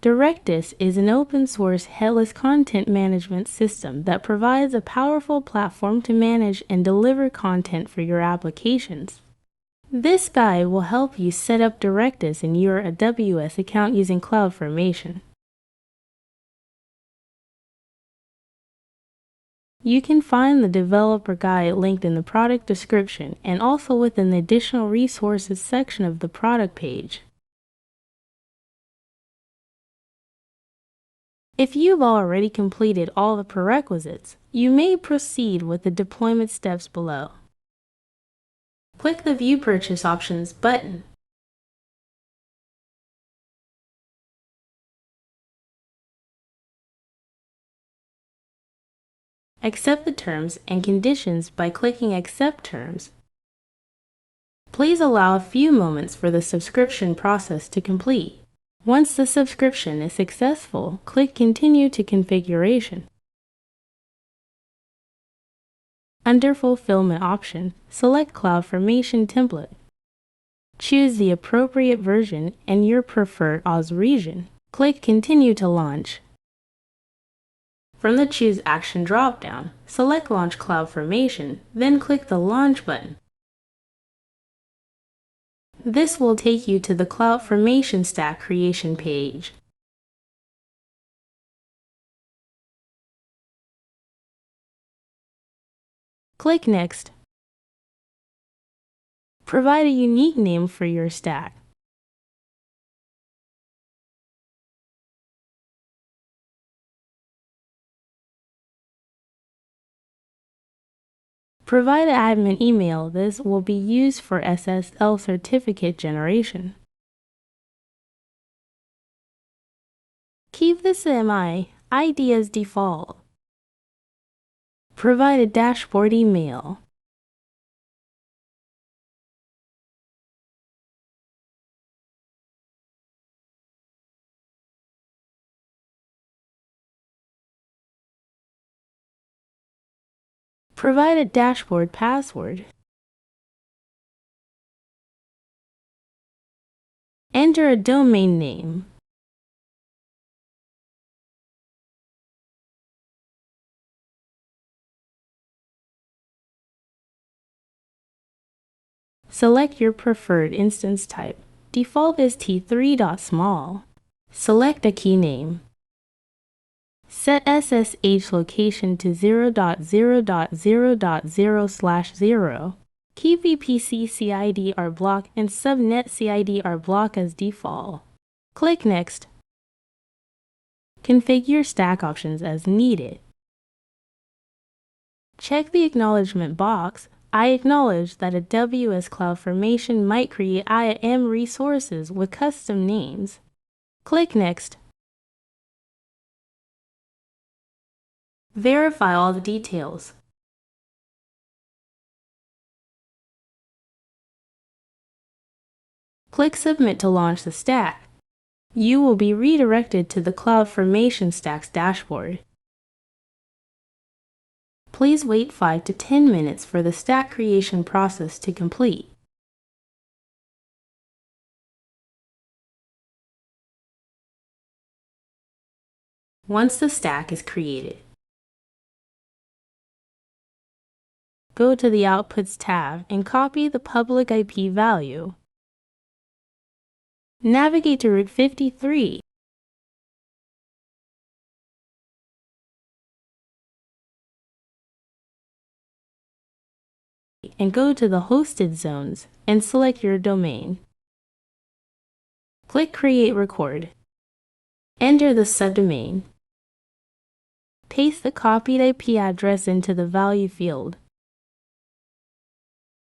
Directus is an open-source headless content management system that provides a powerful platform to manage and deliver content for your applications. This guide will help you set up Directus in your AWS account using CloudFormation. You can find the developer guide linked in the product description and also within the additional resources section of the product page. If you've already completed all the prerequisites, you may proceed with the deployment steps below. Click the View Purchase Options button. Accept the terms and conditions by clicking Accept Terms. Please allow a few moments for the subscription process to complete. Once the subscription is successful, click Continue to Configuration. Under Fulfillment option, select CloudFormation template. Choose the appropriate version and your preferred OS region. Click Continue to launch. From the Choose Action drop-down, select Launch CloudFormation, then click the Launch button. This will take you to the CloudFormation stack creation page. Click Next. Provide a unique name for your stack. Provide an admin email. This will be used for SSL certificate generation. Keep the CMI ID as default. Provide a dashboard email. Provide a dashboard password. Enter a domain name. Select your preferred instance type. Default is t3.small. Select a key name. Set SSH location to 0.0.0.0/0. Keep VPC CIDR block and subnet CIDR block as default. Click Next. Configure stack options as needed. Check the acknowledgement box. I acknowledge that AWS CloudFormation might create IAM resources with custom names. Click Next. Verify all the details. Click Submit to launch the stack. You will be redirected to the CloudFormation Stacks dashboard. Please wait 5 to 10 minutes for the stack creation process to complete. Once the stack is created, go to the Outputs tab and copy the public IP value. Navigate to Route 53. And go to the Hosted Zones and select your domain. Click Create Record. Enter the subdomain. Paste the copied IP address into the value field.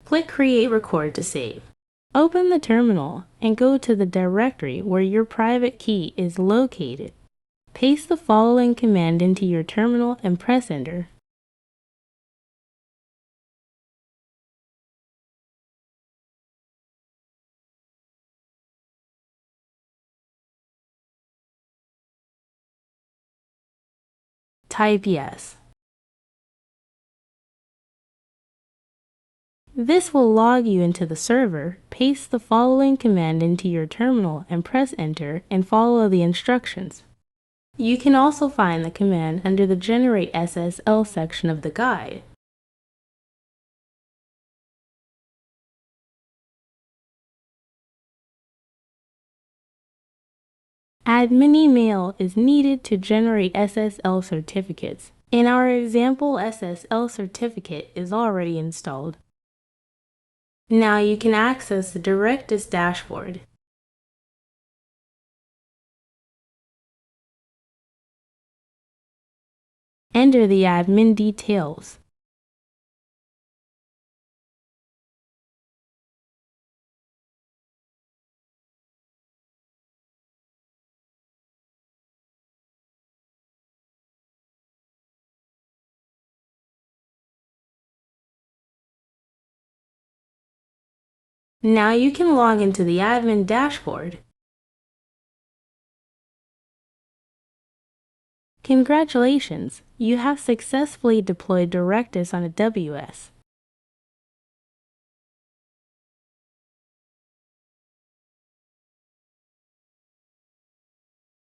Click Create Record to save. Open the terminal and go to the directory where your private key is located. Paste the following command into your terminal and press Enter. Type yes. This will log you into the server. Paste the following command into your terminal and press enter and follow the instructions. You can also find the command under the Generate SSL section of the guide. Admin email is needed to generate SSL certificates. In our example, SSL certificate is already installed. Now you can access the Directus dashboard. Enter the admin details. Now you can log into the admin dashboard. Congratulations! You have successfully deployed Directus on AWS.